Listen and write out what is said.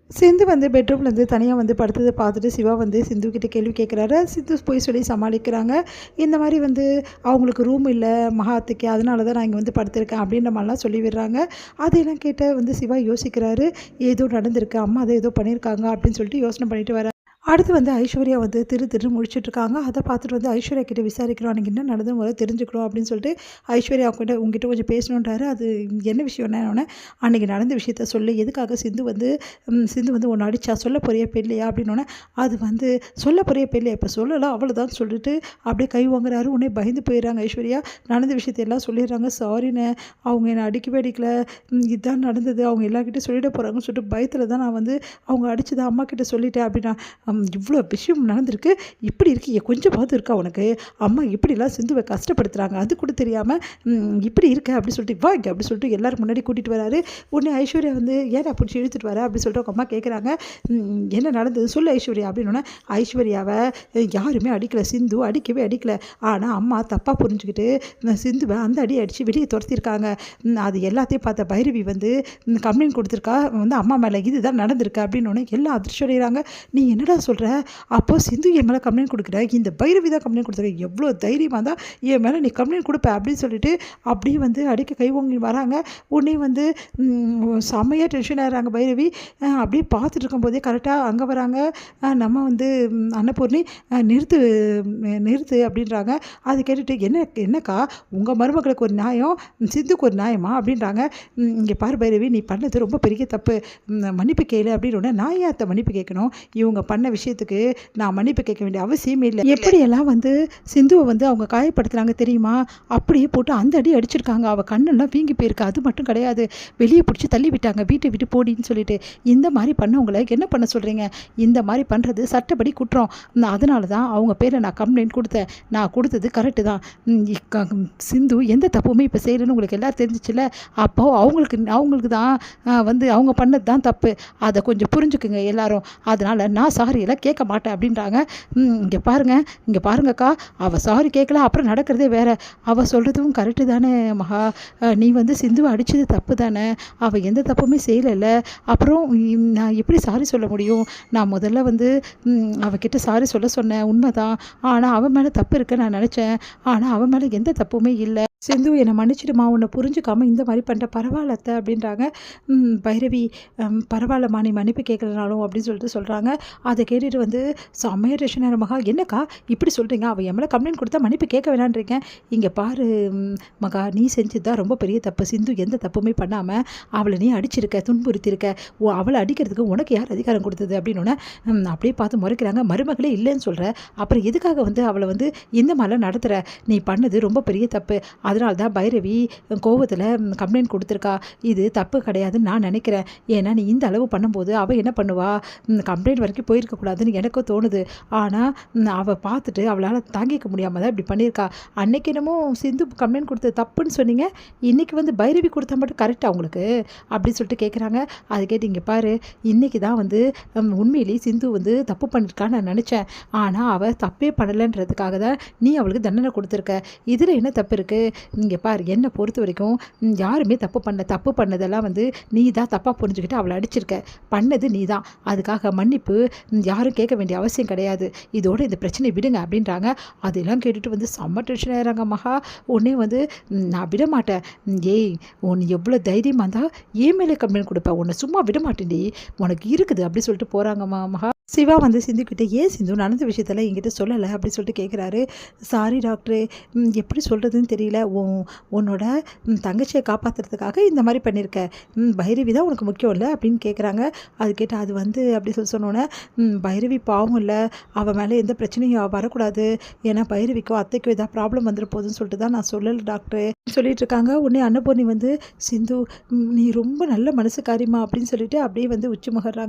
சிந்து வந்து பெட்ரூம்லேருந்து தனியாக வந்து படுத்ததை பார்த்துட்டு சிவா வந்து சிந்து கிட்ட கேள்வி கேட்குறாரு. சிந்து போய் சொல்லி சமாளிக்கிறாங்க. இந்த மாதிரி வந்து அவங்களுக்கு ரூம் இல்லை மகாத்துக்கு, அதனால தான் நான் இங்கே வந்து படுத்திருக்கேன் அப்படின்ற மாதிரிலாம் சொல்லி விடுறாங்க. அதையெல்லாம் கேட்ட வந்து சிவா யோசிக்கிறாரு. ஏதோ நடந்திருக்கு, அம்மா அதை ஏதோ பண்ணியிருக்காங்க அப்படின்னு சொல்லிட்டு யோசனை பண்ணிட்டு வர. அடுத்து வந்து ஐஸ்வர்யா வந்து திரு முழிச்சிட்ருக்காங்க. அதை பார்த்துட்டு வந்து ஐஸ்வர்யா கிட்டே விசாரிக்கிறோம், அன்றைக்கி என்ன நடந்தது முதல்ல தெரிஞ்சுக்கிறோம் அப்படின்னு சொல்லிட்டு ஐஸ்வர்யா கிட்ட உங்ககிட்ட கொஞ்சம் பேசணுன்றாரு. அது என்ன விஷயம்னா, அன்றைக்கி நடந்த விஷயத்த சொல்லு, எதுக்காக சிந்து வந்து ஒன்று அடித்தா சொல்ல போறியா இல்லையா அப்படின்னோடனே, அது வந்து சொல்ல போறியா இல்லையா, இப்போ சொல்லலாம் அவ்வளோதான் சொல்லிட்டு அப்படியே கை வாங்குறாரு. உடனே பயந்து போயிடுறாங்க ஐஸ்வர்யா. நடந்த விஷயத்தையெல்லாம் சொல்லிடுறாங்க. சாரின்னு, அவங்க என்னை அடிக்கல, இதுதான் நடந்தது, அவங்க எல்லாருக்கிட்டையும் சொல்லிட போகிறாங்கன்னு சொல்லிட்டு பயத்தில் தான் நான் வந்து அவங்க அடித்ததை அம்மா கிட்டே சொல்லிட்டேன் அப்படின்னா. இவ்வளோ விஷயம் நடந்திருக்கு, இப்படி இருக்கு, கொஞ்சமாவது இருக்கா உனக்கு, அம்மா இப்படிலாம் சிந்துவை கஷ்டப்படுத்துகிறாங்க, அது கூட தெரியாமல் இப்படி இருக்க அப்படி சொல்லிட்டு வா இங்கே அப்படி சொல்லிட்டு எல்லோரும் முன்னாடி கூட்டிகிட்டு வராரு. உடனே ஐஸ்வர்யா வந்து ஏன்னா பிடிச்சி இழுத்துட்டு வர அப்படி சொல்லிட்டு அவங்க அம்மா கேட்குறாங்க. என்ன நடந்தது சொல்லு ஐஸ்வர்யா அப்படின்னோடனே, ஐஸ்வர்யாவை யாருமே அடிக்கலை, சிந்து அடிக்கலை, ஆனால் அம்மா தப்பாக புரிஞ்சுக்கிட்டு சிந்துவை அந்த அடி அடித்து வெளியே துரத்திருக்காங்க. அது எல்லாத்தையும் பார்த்த பைரவி வந்து கம்ப்ளைண்ட் கொடுத்துருக்கா வந்து அம்மா மேலே, இதுதான் நடந்திருக்கு அப்படின்னோடனே எல்லாம் அதிர்ச்சி அடைகிறாங்க. நீ என்னடா சொல்கிற, அப்போ சிந்து என் மேலே கம்ப்ளைண்ட் கொடுக்குற, இந்த பைரவி தான் கம்ப்ளைண்ட் கொடுத்துருக்க, எவ்வளோ தைரியமாக தான் என் மேலே நீ கம்ப்ளைண்ட் கொடுப்ப அப்படின்னு சொல்லிட்டு அப்படியே வந்து அடிக்க கை வாங்கி வராங்க. உடனே வந்து செம்மையாக டென்ஷன் ஆகிறாங்க பைரவி. அப்படியே பார்த்துட்டு இருக்கும்போதே கரெக்டாக அங்கே வராங்க நம்ம வந்து அன்னபூர்ணி. நிறுத்து அப்படின்றாங்க. அது கேட்டுட்டு என்னக்கா உங்கள் மருமகளுக்கு ஒரு நியாயம், சிந்துக்கு ஒரு நியாயமா அப்படின்றாங்க. இங்கே பாரு பைரவி, நீ பண்ணது ரொம்ப பெரிய தப்பு, மன்னிப்பு கேளு அப்படின்னு. நான் ஏன் அத்தை மன்னிப்பு கேட்கணும், இவங்க பண்ண விஷயத்துக்கு நான் மன்னிப்பு கேட்க வேண்டிய அவசியமே இல்லை. எப்படியெல்லாம் வந்து சிந்துவை வந்து அவங்க காயப்படுத்துகிறாங்க தெரியுமா, அப்படியே போட்டு அந்த அடி அடிச்சிருக்காங்க, அவள் கண்ணெல்லாம் வீங்கி போயிருக்கு. அது மட்டும் கிடையாது, வெளியே பிடிச்சி தள்ளி விட்டாங்க, வீட்டை விட்டு போடின்னு சொல்லிட்டு. இந்த மாதிரி பண்ணவங்களை என்ன பண்ண சொல்கிறீங்க, இந்த மாதிரி பண்ணுறது சட்டப்படி குற்றம். அதனால தான் அவங்க பேரை நான் கம்ப்ளைண்ட் கொடுத்தேன், நான் கொடுத்தது கரெக்டு தான். சிந்து எந்த தப்புமே இப்போ செய்யணும்னு உங்களுக்கு எல்லோரும் தெரிஞ்சிச்சுல, அப்போ அவங்களுக்கு தான் வந்து அவங்க பண்ணது தான் தப்பு, அதை கொஞ்சம் புரிஞ்சுக்குங்க எல்லாரும். அதனால் நான் சாரியெல்லாம் கேட்க மாட்டேன் அப்படின்றாங்க. இங்கே பாருங்கக்கா, அவள் சாரி கேட்கல, அப்புறம் நடக்கிறதே வேறு. அவள் சொல்கிறதும் கரெக்டு தானே மகா, நீ வந்து சிந்துவை அடித்தது தப்பு தானே, அவள் எந்த தப்புமே செய்யலைல்ல, அப்புறம் நான் எப்படி சாரி சொல்ல முடியும், நான் முதல்ல வந்து அவகிட்ட சாரி சொல்ல சொன்னேன் உண்மைதான், ஆனால் அவன் மேலே தப்பு இருக்குன்னு நான் நினச்சேன், ஆனால் அவன் மேலே எந்த தப்புமே இல்லை. சிந்து என்னை மன்னிச்சிடுமா, உன்னை புரிஞ்சுக்காமல் இந்த மாதிரி பண்ணுற, பரவாயில்லத்த அப்படின்றாங்க. பைரவி பரவாயில்லம்மா, நீ மன்னிப்பு கேட்கலனாலும் அப்படின்னு சொல்லிட்டு சொல்கிறாங்க. அதை கேட்டுட்டு வந்து செம்மையாக டென்ஷன் ஆகிற மகா, என்னக்கா இப்படி சொல்கிறீங்க, அவள் என் மேலே கம்ப்ளைண்ட் கொடுத்தா மன்னிப்பு கேட்க வேணான்றீங்க, இங்கே பாரு மகா, நீ செஞ்சது தான் ரொம்ப பெரிய தப்பு, சிந்து எந்த தப்புமே பண்ணாமல் அவளை நீ அடிச்சிருக்க, துன்புறுத்திருக்க, அவளை அடிக்கிறதுக்கு உனக்கு யார் அதிகாரம் கொடுத்தது அப்படின்னோடனே அப்படியே பார்த்து முறைக்கிறாங்க. மருமகளே இல்லைன்னு சொல்கிற, அப்புறம் எதுக்காக வந்து அவளை வந்து இந்த மாதிரிலாம் நடத்துகிற, நீ பண்ணது ரொம்ப பெரிய தப்பு, அதனால தான் பைரவி கோவத்தில் கம்ப்ளைண்ட் கொடுத்துருக்கா, இது தப்பு கிடையாதுன்னு நான் நினைக்கிறேன். ஏன்னா நீ இந்த அளவு பண்ணும்போது அவள் என்ன பண்ணுவா, கம்ப்ளைண்ட் வரைக்கும் போயிருக்கக்கூடாதுன்னு எனக்கும் தோணுது, ஆனால் அவள் பார்த்துட்டு அவளால் தாங்கிக்க முடியாமல் தான் இப்படி பண்ணியிருக்கா. அன்னைக்கு என்னமோ சிந்து கம்ப்ளைண்ட் கொடுத்தது தப்புன்னு சொன்னீங்க, இன்றைக்கி வந்து பைரவி கொடுத்தா மட்டும் கரெக்டாக அவங்களுக்கு அப்படின்னு சொல்லிட்டு கேட்குறாங்க. அது கேட்டு இங்கே பாரு, இன்றைக்கி தான் வந்து உண்மையிலேயே சிந்து வந்து தப்பு பண்ணியிருக்கான்னு நான் நினச்சேன், ஆனால் அவள் தப்பே பண்ணலைன்றதுக்காக தான் நீ அவளுக்கு தண்டனை கொடுத்துருக்க, இதில் என்ன தப்பு இருக்குது, இங்கே பாரு, என்னை பொறுத்த வரைக்கும் யாருமே தப்பு பண்ணதெல்லாம் வந்து நீ தான் தப்பாக புரிஞ்சுக்கிட்டு அவளை அடிச்சிருக்க, பண்ணது நீ தான், அதுக்காக மன்னிப்பு யாரும் கேட்க வேண்டிய அவசியம் கிடையாது, இதோட இந்த பிரச்சனை விடுங்க அப்படின்றாங்க. அதெல்லாம் கேட்டுட்டு வந்து செம்ம டென்ஷன் ஆகிறாங்க மகா. உடனே வந்து நான் விட மாட்டேன், ஏய் உன்னை எவ்வளோ தைரியமாக இருந்தால் ஏன் மேலே கம்ப்ளைண்ட் கொடுப்பேன், உன்னை சும்மா விட மாட்டேன்டி, உனக்கு இருக்குது அப்படி சொல்லிட்டு போகிறாங்கம்மா மகா. சிவா வந்து சிந்துக்கிட்ட ஏன் சிந்து நடந்த விஷயத்தெல்லாம் என்கிட்ட சொல்லலை அப்படின்னு சொல்லிட்டு கேட்குறாரு. சாரி டாக்டரு, எப்படி சொல்கிறதுன்னு தெரியல, உன்னோட தங்கச்சியை காப்பாற்றுறதுக்காக இந்த மாதிரி பண்ணியிருக்க, பைரவி தான் உனக்கு முக்கியம் இல்லை அப்படின்னு கேட்குறாங்க. அது கேட்டு அது வந்து அப்படி சொன்னோன்னே, பைரவி பாவம் இல்லை, அவள் மேலே எந்த பிரச்சனையும் வரக்கூடாது, ஏன்னா பைரவிக்கோ அத்தைக்கோ ஏதாவது ப்ராப்ளம் வந்துட போகுதுன்னு சொல்லிட்டு தான் நான் சொல்லலை டாக்டரு சொல்லிட்டு இருக்காங்க. உடனே அன்னபூர்ணி வந்து சிந்து நீ ரொம்ப நல்ல மனசுக்காரிமா அப்படின்னு சொல்லிட்டு அப்படியே வந்து உச்சி முகர்றாங்க.